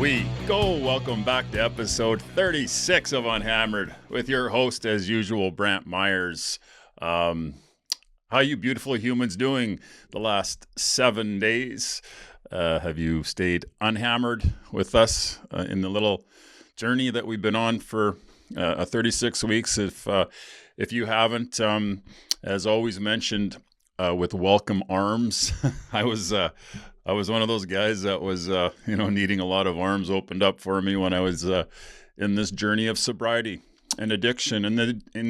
we go. Welcome back to episode 36 of UnHammered with your host, as usual, Brantt Myhres. How you beautiful humans doing the last 7 days? Have you stayed unhammered with us in the little journey that we've been on for 36 weeks? If you haven't, as always mentioned, with welcome arms, I was one of those guys that was, needing a lot of arms opened up for me when I was in this journey of sobriety and addiction, and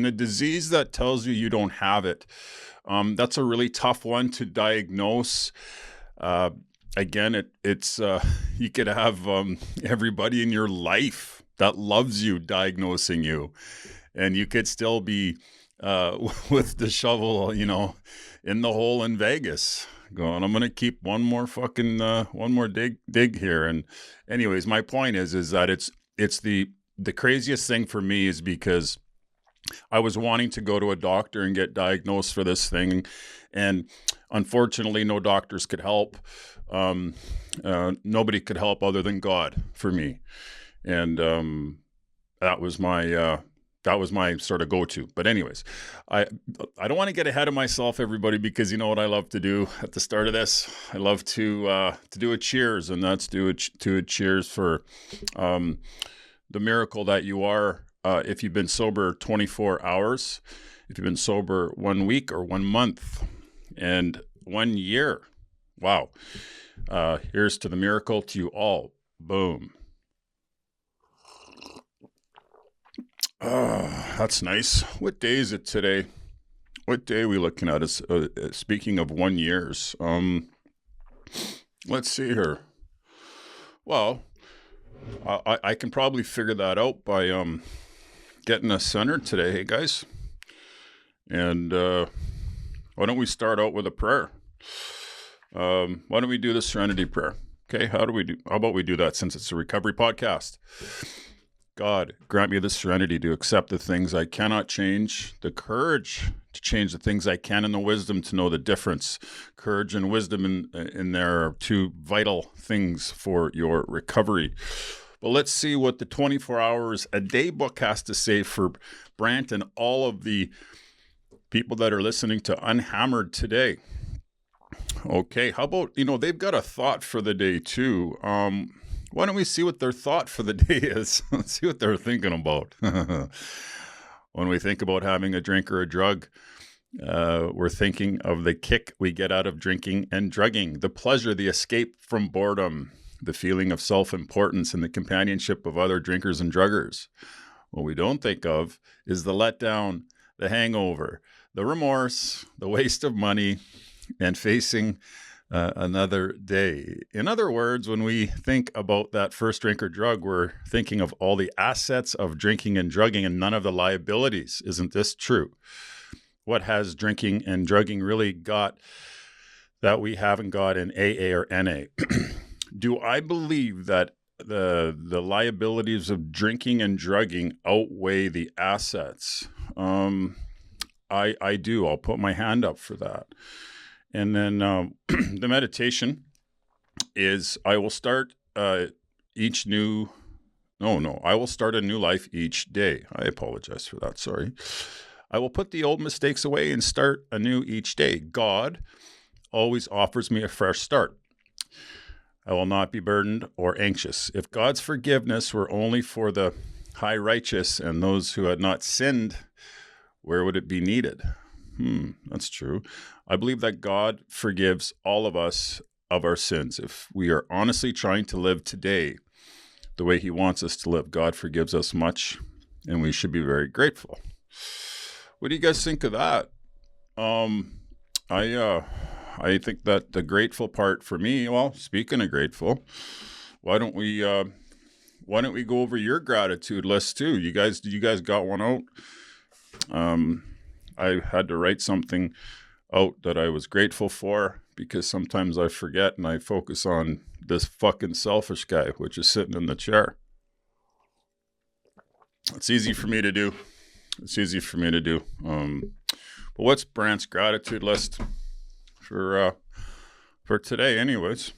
the disease that tells you don't have it. That's a really tough one to diagnose. Again, it's you could have everybody in your life that loves you diagnosing you, and you could still be with the shovel, in the hole in Vegas, going, I'm going to keep one more dig here. And anyways, my point is that it's the craziest thing for me is because I was wanting to go to a doctor and get diagnosed for this thing. And unfortunately, no doctors could help. Nobody could help other than God for me. And that was my sort of go-to. But anyways, I don't want to get ahead of myself, everybody, because you know what I love to do at the start of this? I love to do a cheers, and that's do a cheers for the miracle that you are if you've been sober 24 hours, if you've been sober 1 week or 1 month, and 1 year. Wow. Here's to the miracle to you all. Boom. That's nice. What day is it today? What day are we looking at? Speaking of 1 years, let's see here. Well, I can probably figure that out by getting us centered today, hey guys. And why don't we start out with a prayer? Why don't we do the Serenity Prayer? Okay, how about we do that since it's a recovery podcast? God, grant me the serenity to accept the things I cannot change, the courage to change the things I can, and the wisdom to know the difference. Courage and wisdom in there are two vital things for your recovery. But let's see what the 24 hours a day book has to say for Brantt and all of the people that are listening to UnHammered today. Okay, how about, they've got a thought for the day too. Why don't we see what their thought for the day is? Let's see what they're thinking about. When we think about having a drink or a drug, we're thinking of the kick we get out of drinking and drugging, the pleasure, the escape from boredom, the feeling of self-importance, and the companionship of other drinkers and druggers. What we don't think of is the letdown, the hangover, the remorse, the waste of money, and facing another day. In other words, when we think about that first drink or drug, we're thinking of all the assets of drinking and drugging and none of the liabilities. Isn't this true? What has drinking and drugging really got that we haven't got in AA or NA? Do I believe that the liabilities of drinking and drugging outweigh the assets? I do. I'll put my hand up for that. And then the meditation is I will start I will start a new life each day. I apologize for that. Sorry. I will put the old mistakes away and start anew each day. God always offers me a fresh start. I will not be burdened or anxious. If God's forgiveness were only for the high righteous and those who had not sinned, where would it be needed? That's true. I believe that God forgives all of us of our sins. If we are honestly trying to live today the way he wants us to live, God forgives us much, and we should be very grateful. What do you guys think of that? I think that the grateful part for me, well, speaking of grateful, why don't we go over your gratitude list too? You guys got one out? I had to write something out that I was grateful for because sometimes I forget and I focus on this fucking selfish guy, which is sitting in the chair. It's easy for me to do. But what's Brantt's gratitude list for today anyways?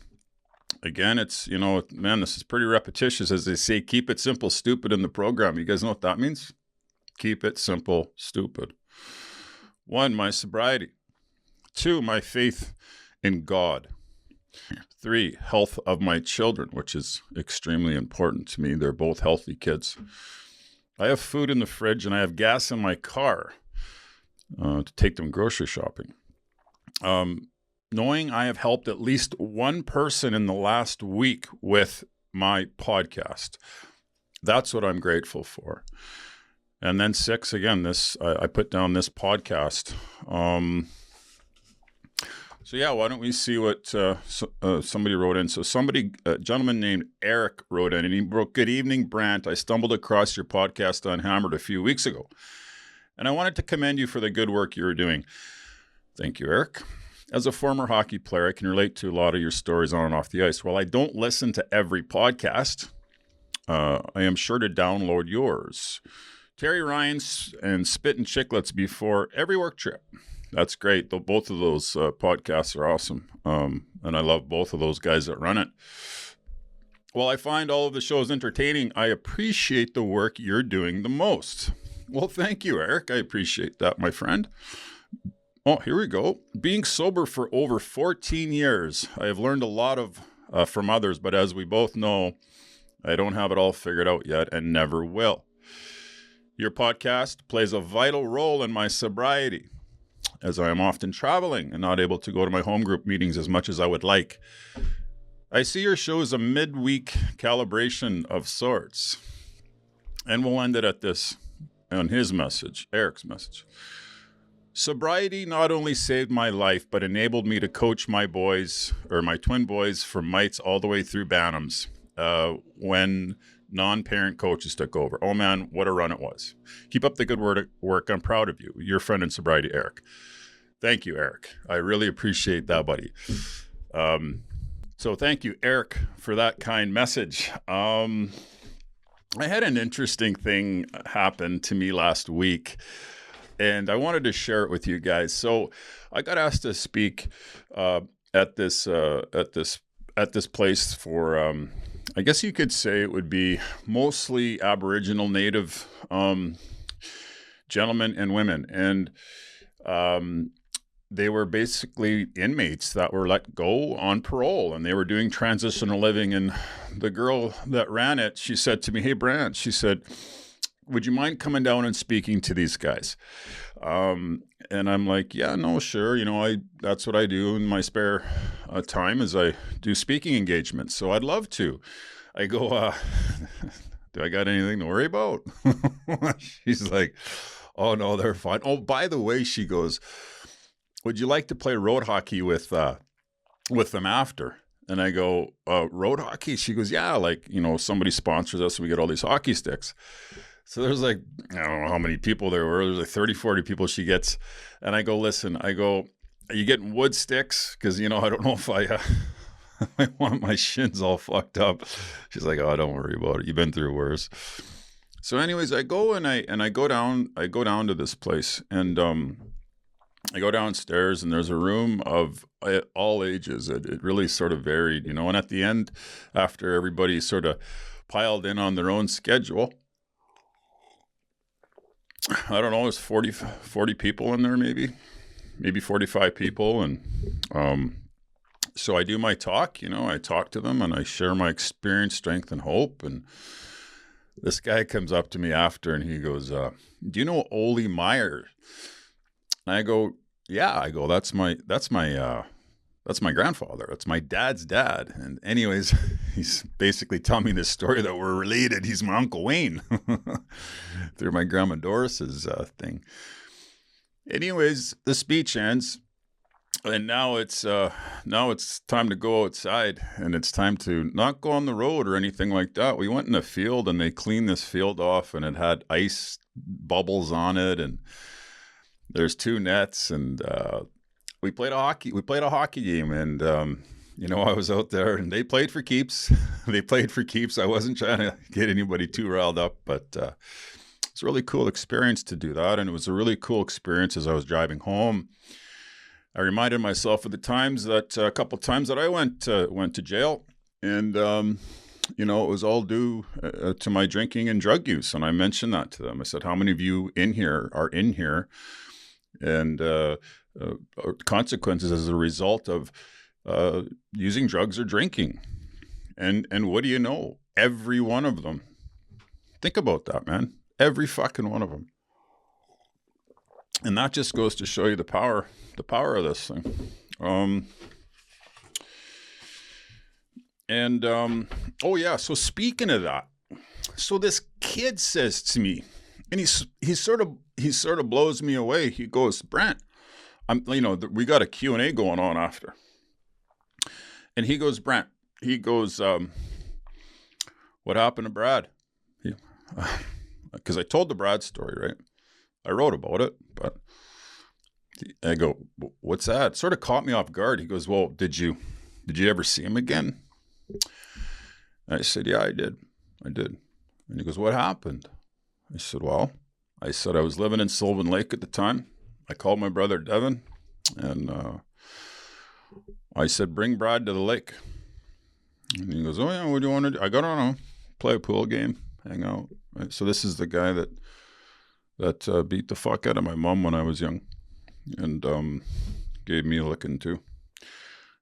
Again, it's, man, this is pretty repetitious. As they say, keep it simple, stupid in the program. You guys know what that means? Keep it simple, stupid. 1, my sobriety. 2, my faith in God. 3, health of my children, which is extremely important to me. They're both healthy kids. I have food in the fridge and I have gas in my car to take them grocery shopping. Knowing I have helped at least one person in the last week with my podcast. That's what I'm grateful for. And then 6, again, I put down this podcast. So yeah, why don't we see what somebody wrote in. So a gentleman named Eric wrote in, and he wrote, "Good evening, Brantt. I stumbled across your podcast UnHammered a few weeks ago, and I wanted to commend you for the good work you are doing." Thank you, Eric. As a former hockey player, I can relate to a lot of your stories on and off the ice. While I don't listen to every podcast, I am sure to download yours. Terry Ryan's and Spit and Chicklets before every work trip. That's great. Both of those podcasts are awesome. And I love both of those guys that run it. While I find all of the shows entertaining, I appreciate the work you're doing the most. Well, thank you, Eric. I appreciate that, my friend. Oh, here we go. Being sober for over 14 years, I have learned a lot from others, but as we both know, I don't have it all figured out yet and never will. Your podcast plays a vital role in my sobriety, as I am often traveling and not able to go to my home group meetings as much as I would like. I see your show as a midweek calibration of sorts. And we'll end it at this, on his message, Eric's message. Sobriety not only saved my life, but enabled me to coach my twin boys from mites all the way through bantams when non-parent coaches took over. Oh man, what a run it was. Keep up the good work. I'm proud of you. Your friend in sobriety, Eric. Thank you, Eric. I really appreciate that, buddy. So thank you, Eric, for that kind message. I had an interesting thing happen to me last week, and I wanted to share it with you guys. So I got asked to speak at this place for I guess you could say it would be mostly Aboriginal Native gentlemen and women. And they were basically inmates that were let go on parole, and they were doing transitional living. And the girl that ran it, she said to me, "Hey, Brantt," she said, "would you mind coming down and speaking to these guys?" And I'm like, "Yeah, no, sure. That's what I do in my spare time is I do speaking engagements. So I'd love to." I go, "Do I got anything to worry about?" She's like, "Oh no, they're fine. Oh, by the way," she goes, "would you like to play road hockey with them after?" And I go, "Road hockey?" She goes, "Yeah, somebody sponsors us and we get all these hockey sticks." So there's I don't know how many people there were. There's 30, 40 people she gets. And I go, "Listen," I go, "are you getting wood sticks? Because, I don't know if I want my shins all fucked up." She's like, "Oh, don't worry about it. You've been through worse." So anyways, I go and I go down to this place, and I go downstairs, and there's a room of all ages. It really sort of varied, and at the end, after everybody sort of piled in on their own schedule, I don't know, there's 40 people in there, maybe 45 people. And so I do my talk, I talk to them and I share my experience, strength, and hope. And this guy comes up to me after and he goes, "Do you know Ole Myhres?" And I go, "Yeah." I go, that's my grandfather. That's my dad's dad. And anyways, he's basically telling me this story that we're related. He's my Uncle Wayne through my grandma Doris's thing. Anyways, the speech ends, and now it's time to go outside, and it's time to not go on the road or anything like that. We went in a field, and they cleaned this field off, and it had ice bubbles on it, and there's 2 nets, and we played a hockey game, and I was out there, and they played for keeps. I wasn't trying to get anybody too riled up, but it's a really cool experience to do that. And it was a really cool experience as I was driving home. I reminded myself of the times a couple times that I went to jail, And, it was all due to my drinking and drug use. And I mentioned that to them. I said, how many of you in here are in here and consequences as a result of using drugs or drinking? And what do you know? Every one of them. Think about that, man. Every fucking one of them. And that just goes to show you the power of this thing. So speaking of that, so this kid says to me, and he sort of blows me away. He goes, Brantt, we got a Q&A going on after. And he goes, Brantt, what happened to Brad? Because I told the Brad story, right? I wrote about it, but I go, what's that? It sort of caught me off guard. He goes, well, did you ever see him again? And I said, yeah, I did. And he goes, what happened? I said, I was living in Sylvan Lake at the time. I called my brother Devin, and I said, bring Brad to the lake. And he goes, oh yeah, what do you want to do? I go, no, play a pool game, hang out. Right? So this is the guy that beat the fuck out of my mom when I was young, and gave me a licking too.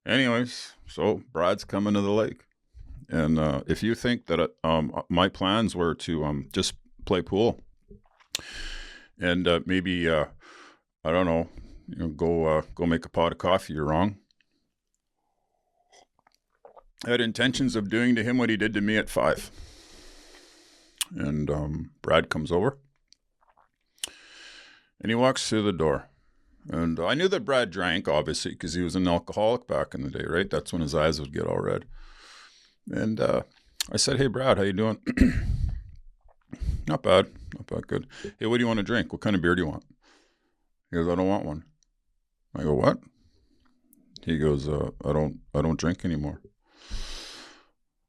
Anyways, so Brad's coming to the lake. And if you think that my plans were to just play pool and maybe, I don't know, go make a pot of coffee, you're wrong. I had intentions of doing to him what he did to me at 5. And Brad comes over. And he walks through the door. And I knew that Brad drank, obviously, because he was an alcoholic back in the day, right? That's when his eyes would get all red. And I said, hey, Brad, how you doing? Not bad, good. Hey, what do you want to drink? What kind of beer do you want? He goes, I don't want one. I go, what? He goes, I don't drink anymore.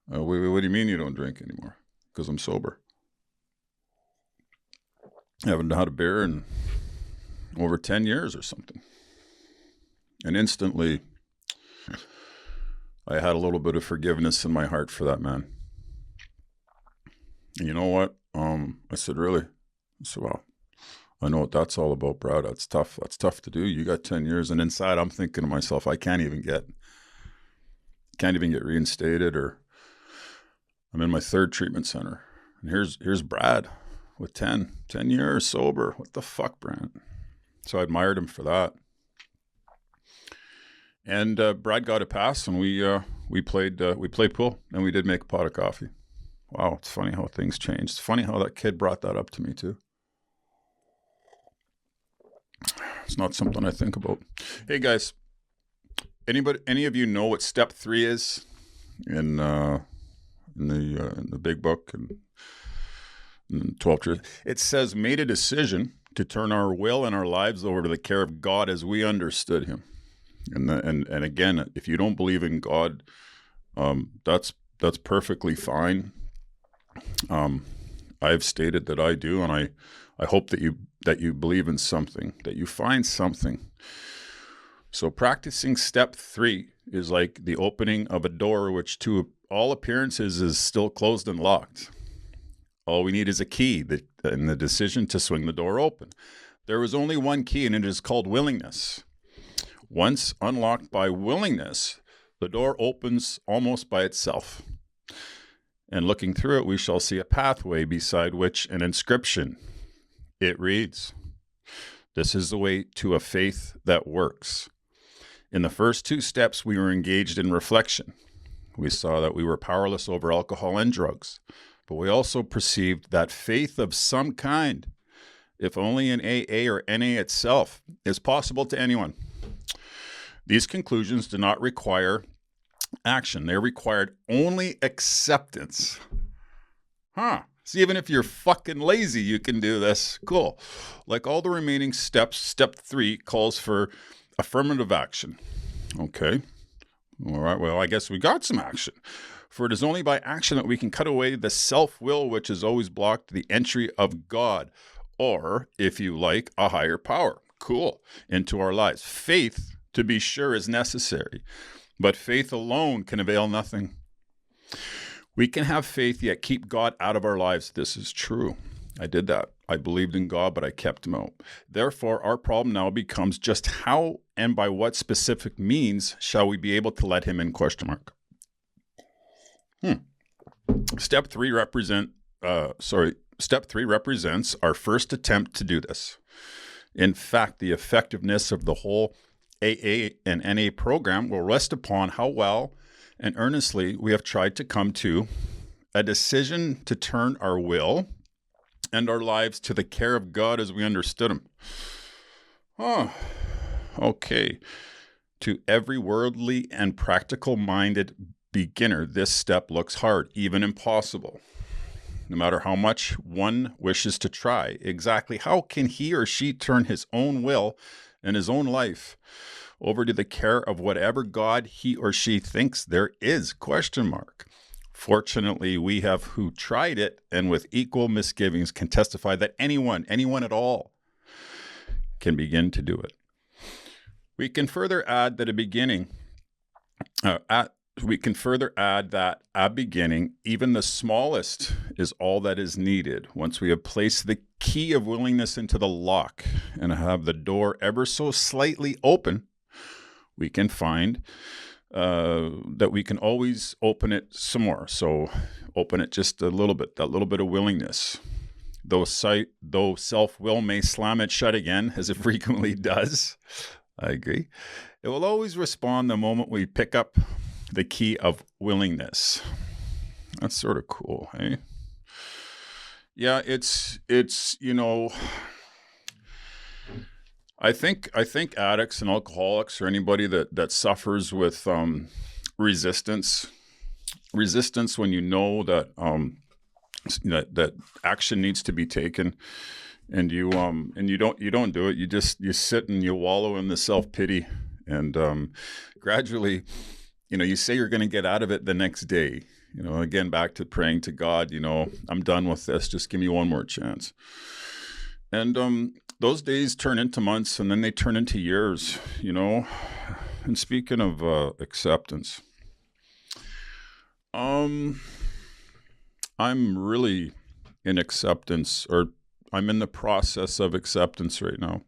What do you mean you don't drink anymore? Because I'm sober. I haven't had a beer in over 10 years or something. And instantly, I had a little bit of forgiveness in my heart for that man. And you know what? I said, really? I said, wow, I know what that's all about, Brad. That's tough. That's tough to do. You got 10 years. And inside, I'm thinking to myself, I can't even get reinstated, or I'm in my 3rd treatment center. And here's Brad with 10 years sober. What the fuck, Brantt? So I admired him for that. And Brad got a pass, and we played pool, and we did make a pot of coffee. Wow, it's funny how things changed. It's funny how that kid brought that up to me too. It's not something I think about. Hey guys, any of you know what step 3 is in the big book and 12 truths? It says, made a decision to turn our will and our lives over to the care of God as we understood him. And again, if you don't believe in God, that's perfectly fine. I've stated that I do, and I hope that you believe in something, that you find something. So practicing step 3 is like the opening of a door, which to all appearances is still closed and locked. All we need is a key and the decision to swing the door open. There is only one key, and it is called willingness. Once unlocked by willingness, the door opens almost by itself. And looking through it, we shall see a pathway beside which an inscription. It reads, "This is the way to a faith that works." In the first 2 steps, we were engaged in reflection. We saw that we were powerless over alcohol and drugs, but we also perceived that faith of some kind, if only in AA or NA itself, is possible to anyone. These conclusions do not require action. They required only acceptance. So even if you're fucking lazy, you can do this. Cool. Like all the remaining steps, step 3 calls for affirmative action. Okay. All right. Well, I guess we got some action. For it is only by action that we can cut away the self-will which has always blocked the entry of God, or, if you like, a higher power. Cool. Into our lives. Faith, to be sure, is necessary. But faith alone can avail nothing. We can have faith yet keep God out of our lives. This is true. I did that. I believed in God, but I kept him out. Therefore, our problem now becomes just how and by what specific means shall we be able to let him in? ? Step three represents our first attempt to do this. In fact, the effectiveness of the whole AA and NA program will rest upon how well and earnestly we have tried to come to a decision to turn our will and our lives to the care of God as we understood him. Okay. To every worldly and practical-minded beginner, this step looks hard, even impossible. No matter how much one wishes to try, exactly how can he or she turn his own will and his own life over to the care of whatever God he or she thinks there is? ? Fortunately, we have who tried it and with equal misgivings can testify that anyone at all can begin to do it. We can further add that at beginning, even the smallest is all that is needed. Once we have placed the key of willingness into the lock and have the door ever so slightly open, we can find that we can always open it some more. So open it just a little bit, that little bit of willingness. Though self-will may slam it shut again, as it frequently does, I agree, it will always respond the moment we pick up the key of willingness. That's sort of cool, hey? Yeah, it's I think addicts and alcoholics or anybody that suffers with resistance when you know that that action needs to be taken, and you don't do it. You sit and you wallow in the self-pity, and gradually, you say you're going to get out of it the next day. Again, back to praying to God. I'm done with this. Just give me one more chance. And those days turn into months, and then they turn into years, And speaking of acceptance, I'm really in acceptance, or I'm in the process of acceptance right now.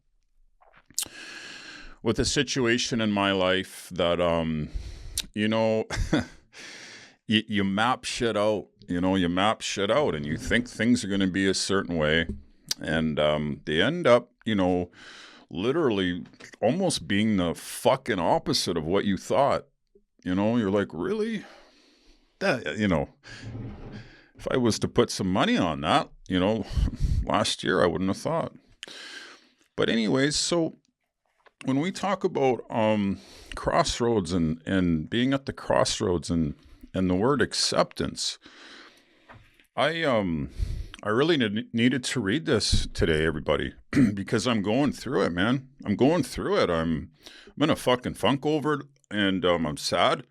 With a situation in my life that, you map shit out, and you think things are going to be a certain way. And they end up, literally almost being the fucking opposite of what you thought. You're like, really? That, if I was to put some money on that, last year I wouldn't have thought. But anyways, so when we talk about crossroads and being at the crossroads and the word acceptance, I really needed to read this today, everybody, because I'm going through it, man. I'm going through it. I'm in a fucking funk over it, and I'm sad,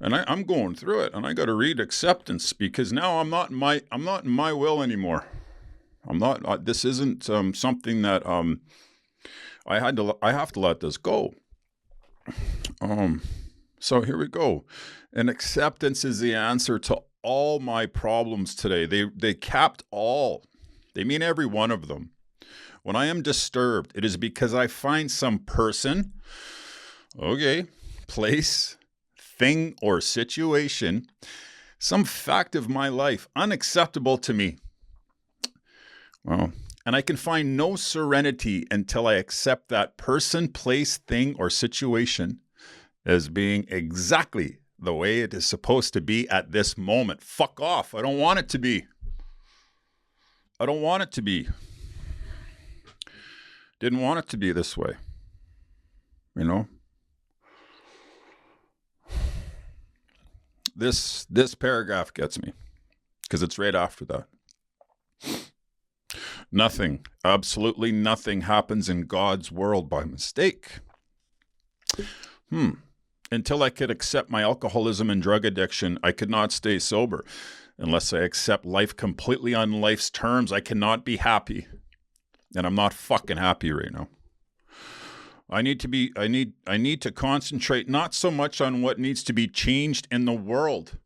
and I'm going through it, and I got to read acceptance because now I'm not in my will anymore. I'm not. This isn't something that I have to let this go. So here we go, and acceptance is the answer to all my problems today. They capped all. They mean every one of them. When I am disturbed, it is because I find some person, place, thing, or situation, some fact of my life unacceptable to me. Well, and I can find no serenity until I accept that person, place, thing, or situation as being exactly the way it is supposed to be at this moment. Fuck off. I don't want it to be. I don't want it to be. Didn't want it to be this way. This paragraph gets me because it's right after that. Nothing, absolutely nothing happens in God's world by mistake. Until I could accept my alcoholism and drug addiction, I could not stay sober. Unless I accept life completely on life's terms, I cannot be happy. And I'm not fucking happy right now. I need to concentrate not so much on what needs to be changed in the world,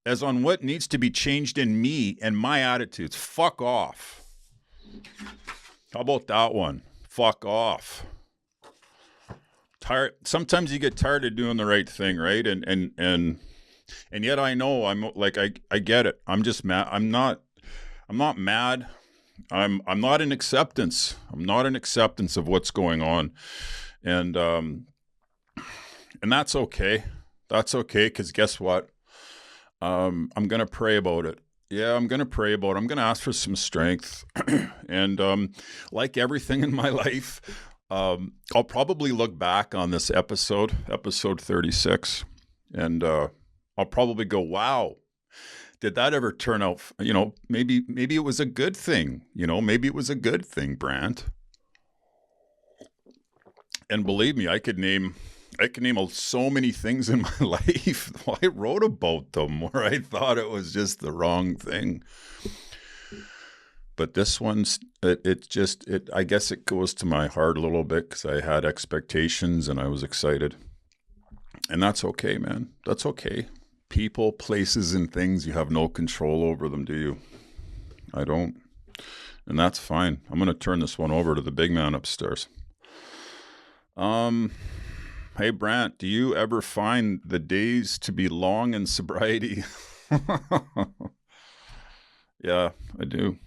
as on what needs to be changed in me and my attitudes. Fuck off. How about that one? Fuck off. Tired. Sometimes you get tired of doing the right thing, right? And yet I know I'm like I get it. I'm just mad. I'm not mad. I'm not in acceptance. I'm not in acceptance of what's going on. And that's okay. That's okay, because guess what? I'm going to pray about it. Yeah, I'm going to pray about it. I'm going to ask for some strength. And like everything in my life, I'll probably look back on this episode 36, and I'll probably go, wow, did that ever turn out, maybe it was a good thing, maybe it was a good thing, Brantt. And believe me, I could name so many things in my life. I wrote about them where I thought it was just the wrong thing. But this one's, I guess it goes to my heart a little bit, because I had expectations and I was excited. And that's okay, man. That's okay. People, places, and things, you have no control over them, do you? I don't. And that's fine. I'm going to turn this one over to the big man upstairs. Hey, Brantt, do you ever find the days to be long in sobriety? Yeah, I do.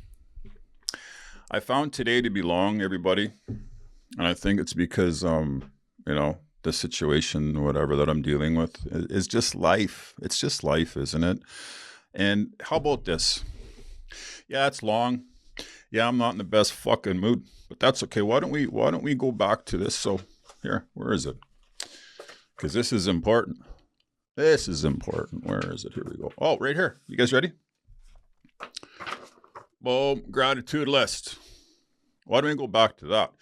I found today to be long, everybody. And I think it's because, the situation, whatever that I'm dealing with, is just life. It's just life, isn't it? And how about this? Yeah, it's long. Yeah, I'm not in the best fucking mood, but that's okay. Why don't we go back to this? So here, where is it? Because this is important. This is important. Where is it? Here we go. Oh, right here. You guys ready? Boom, gratitude list. Why don't we go back to that?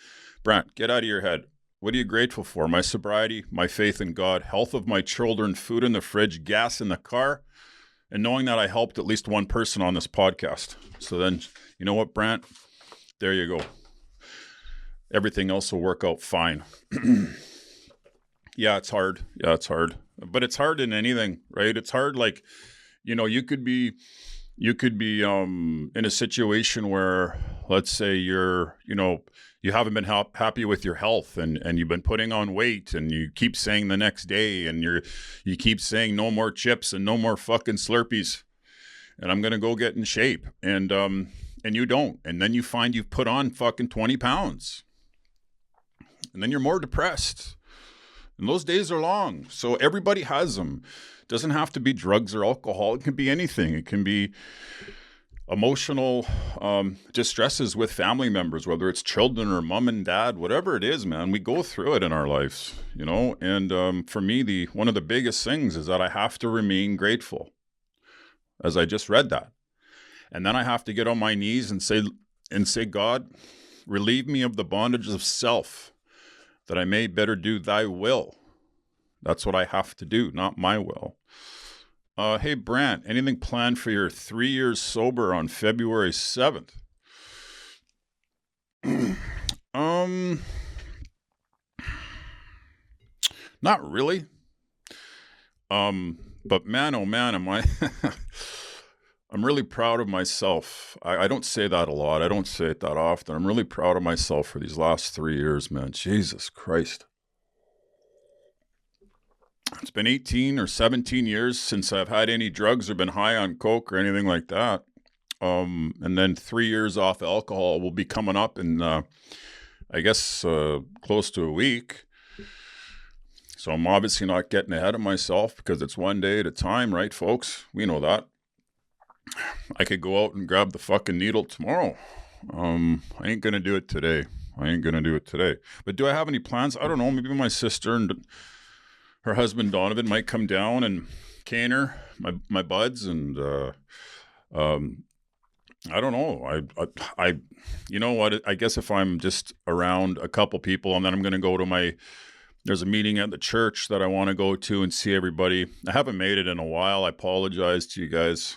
Brantt, get out of your head. What are you grateful for? My sobriety, my faith in God, health of my children, food in the fridge, gas in the car, and knowing that I helped at least one person on this podcast. So then, you know what, Brantt? There you go. Everything else will work out fine. Yeah, it's hard. But it's hard in anything, right? It's hard, like, you could be in a situation where, let's say you haven't been happy with your health, and you've been putting on weight, and you keep saying the next day, and you keep saying no more chips and no more fucking Slurpees, and I'm going to go get in shape. And you don't. And then you find you've put on fucking 20 pounds, and then you're more depressed. And those days are long. So everybody has them. It doesn't have to be drugs or alcohol. It can be anything. It can be emotional distresses with family members, whether it's children or mom and dad, whatever it is, man. We go through it in our lives, And for me, one of the biggest things is that I have to remain grateful, as I just read that. And then I have to get on my knees and say, God, relieve me of the bondage of self, that I may better do thy will. That's what I have to do, not my will. Hey, Brantt, anything planned for your 3 years sober on February 7th? Not really. But man, oh man, am I... I'm really proud of myself. I don't say that a lot. I don't say it that often. I'm really proud of myself for these last 3 years, man. Jesus Christ. It's been 18 or 17 years since I've had any drugs or been high on coke or anything like that. And then 3 years off alcohol will be coming up in, I guess, close to a week. So I'm obviously not getting ahead of myself, because it's one day at a time, right, folks? We know that. I could go out and grab the fucking needle tomorrow. I ain't going to do it today. But do I have any plans? I don't know. Maybe my sister and her husband Donovan might come down and cane her, my buds, and I don't know. I you know what? I guess if I'm just around a couple people, and then I'm going to go to there's a meeting at the church that I want to go to and see everybody. I haven't made it in a while. I apologize to you guys.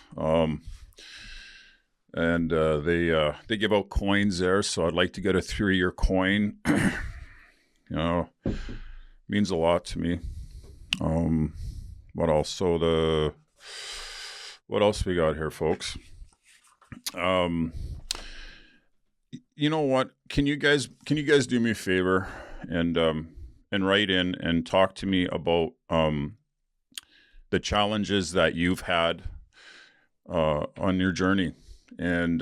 And they give out coins there, so I'd like to get a 3-year coin. Means a lot to me. What else? So What else we got here, folks? You know what? Can you guys do me a favor and write in and talk to me about the challenges that you've had on your journey, and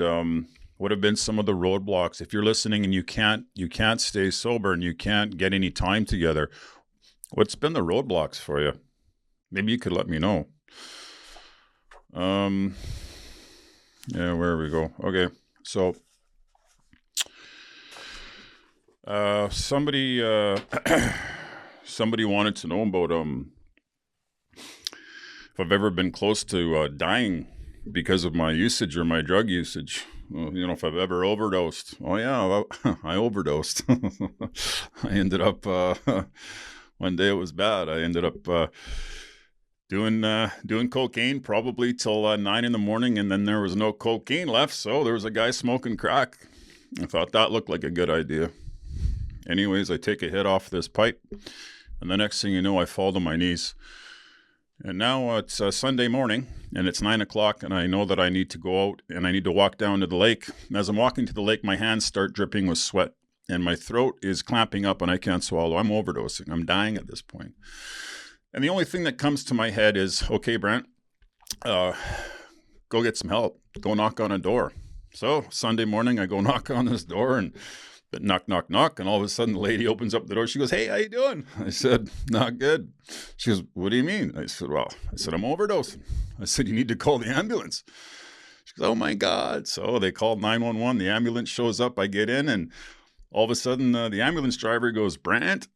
what have been some of the roadblocks? If you're listening and you can't stay sober and you can't get any time together, what's been the roadblocks for you? Maybe you could let me know. Yeah, where we go. Okay, so somebody wanted to know about if I've ever been close to dying because of my usage or my drug usage. If I've ever overdosed. Oh yeah, I overdosed. I ended up one day it was bad. I ended up doing cocaine probably till 9 a.m, and then there was no cocaine left, so there was a guy smoking crack. I thought that looked like a good idea. Anyways, I take a hit off this pipe, and the next thing you know, I fall to my knees. And now it's Sunday morning, and it's 9 o'clock, and I know that I need to go out, and I need to walk down to the lake. And as I'm walking to the lake, my hands start dripping with sweat, and my throat is clamping up, and I can't swallow. I'm overdosing. I'm dying at this point. And the only thing that comes to my head is, okay, Brantt, go get some help. Go knock on a door. So Sunday morning, I go knock on this door, and knock, knock, knock. And all of a sudden, the lady opens up the door. She goes, "Hey, how you doing?" I said, "Not good." She goes, "What do you mean?" I said, I'm overdosing. I said, "You need to call the ambulance." She goes, "Oh my God." So they called 911. The ambulance shows up. I get in, and all of a sudden, the ambulance driver goes, "Brantt,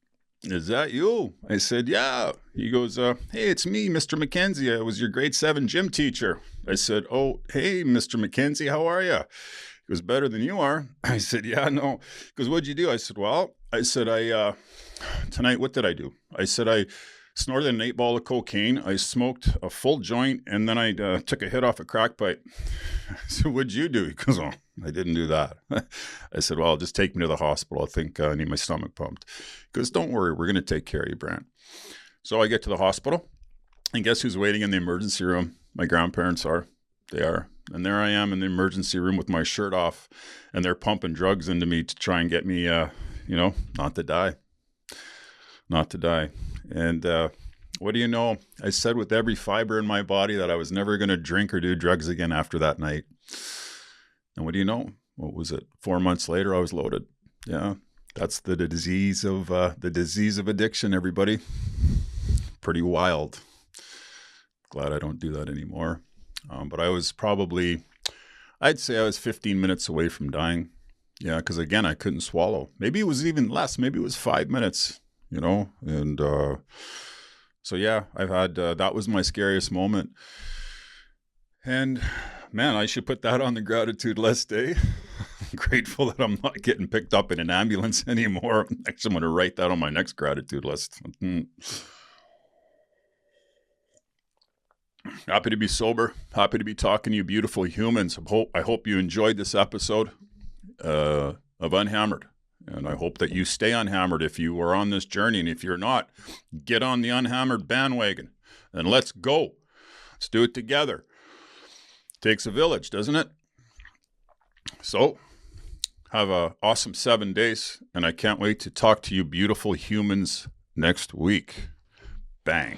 is that you?" I said, "Yeah." He goes, "Hey, it's me, Mr. McKenzie. I was your grade 7 gym teacher." I said, "Oh, hey, Mr. McKenzie, how are you?" He goes, "Better than you are." I said, "Yeah, no." He goes, "What'd you do?" I said, tonight, what did I do? I said, I snorted an 8-ball of cocaine. I smoked a full joint, and then I took a hit off a crack pipe. I said, "What'd you do?" He goes, "Oh, I didn't do that." I said, "Well, just take me to the hospital. I think I need my stomach pumped." He goes, "Don't worry. We're going to take care of you, Brantt." So I get to the hospital, and guess who's waiting in the emergency room? My grandparents are. They are. And there I am in the emergency room with my shirt off, and they're pumping drugs into me to try and get me, not to die. Not to die. And what do you know? I said with every fiber in my body that I was never going to drink or do drugs again after that night. And what do you know? What was it? 4 months later, I was loaded. Yeah, that's the disease of addiction, everybody. Pretty wild. Glad I don't do that anymore. But I was I'd say I was 15 minutes away from dying. Yeah, because again, I couldn't swallow. Maybe it was even less. Maybe it was 5 minutes, And so, yeah, I've had, that was my scariest moment. And man, I should put that on the gratitude list, eh? I'm grateful that I'm not getting picked up in an ambulance anymore. Actually, I'm going to write that on my next gratitude list. Happy to be sober. Happy to be talking to you beautiful humans. I hope you enjoyed this episode of UnHammered. And I hope that you stay unhammered if you are on this journey. And if you're not, get on the UnHammered bandwagon and let's go. Let's do it together. Takes a village, doesn't it? So have an awesome 7 days. And I can't wait to talk to you beautiful humans next week. Bang.